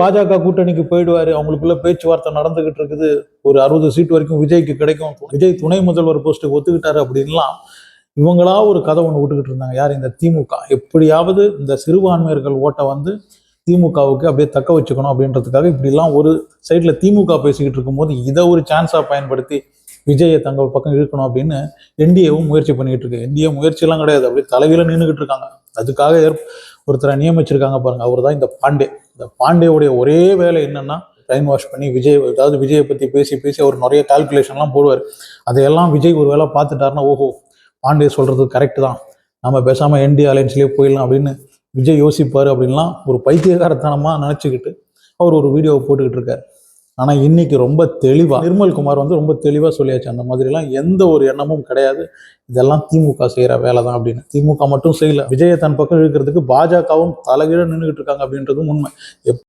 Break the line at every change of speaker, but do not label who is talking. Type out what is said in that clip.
பாஜக கூட்டணிக்கு போயிடுவாரு, அவங்களுக்குள்ள பேச்சுவார்த்தை நடந்துகிட்டு இருக்குது, ஒரு 60 சீட் வரைக்கும் விஜய்க்கு கிடைக்கும், விஜய் துணை முதல்வர் போஸ்ட்டுக்கு ஒத்துக்கிட்டாரு அப்படின்லாம் இவங்களா ஒரு கதை ஒன்று விட்டுக்கிட்டு இருந்தாங்க. யார்? இந்த திமுக. எப்படியாவது இந்த சிறுபான்மையர்கள் ஓட்டை வந்து திமுகவுக்கு அப்படியே தக்க வச்சுக்கணும் அப்படின்றதுக்காக இப்படிலாம் ஒரு சைட்ல திமுக பேசிக்கிட்டு இருக்கும்போது இதை ஒரு சான்ஸா பயன்படுத்தி விஜயை தங்கள் பக்கம் இழுக்கணும் அப்படின்னு என்டிஏவும் முயற்சி பண்ணிட்டு இருக்கு. என்டிஏ முயற்சியெல்லாம் கிடையாது, அப்படியே தலைகீழ நின்றுகிட்டு இருக்காங்க. அதுக்காக ஒருத்தரை நியமிச்சிருக்காங்க பாருங்க, அவர் தான் இந்த பாண்டே. இந்த பாண்டேவுடைய ஒரே வேலை என்னன்னா பிரைன் வாஷ் பண்ணி விஜயை பத்தி பேசி பேசி அவர் நிறைய கால்குலேஷன்லாம் போடுவார். அதையெல்லாம் விஜய் ஒரு வேளை பார்த்துட்டாருன்னா, ஓஹோ பாண்டே சொல்றது கரெக்ட் தான், நம்ம பேசாம என்டிஏ அலையன்ஸ்லேயே போயிடலாம் அப்படின்னு விஜய் யோசிப்பாரு அப்படின்லாம் ஒரு பைத்தியகாரத்தனமா நினைச்சுக்கிட்டு அவர் ஒரு வீடியோவை போட்டுக்கிட்டு இருக்காரு. ஆனா இன்னைக்கு ரொம்ப தெளிவா நிர்மல்குமார் வந்து ரொம்ப தெளிவா சொல்லியாச்சு, அந்த மாதிரிலாம் எந்த ஒரு எண்ணமும் கிடையாது, இதெல்லாம் திமுக செய்யற வேலை தான் அப்படின்னு. திமுக மட்டும் செய்யல, விஜயை தன் பக்கம் இழுக்கிறதுக்கு பாஜகவும் தலைகீழ நின்றுகிட்டு இருக்காங்க அப்படின்றதும் உண்மை.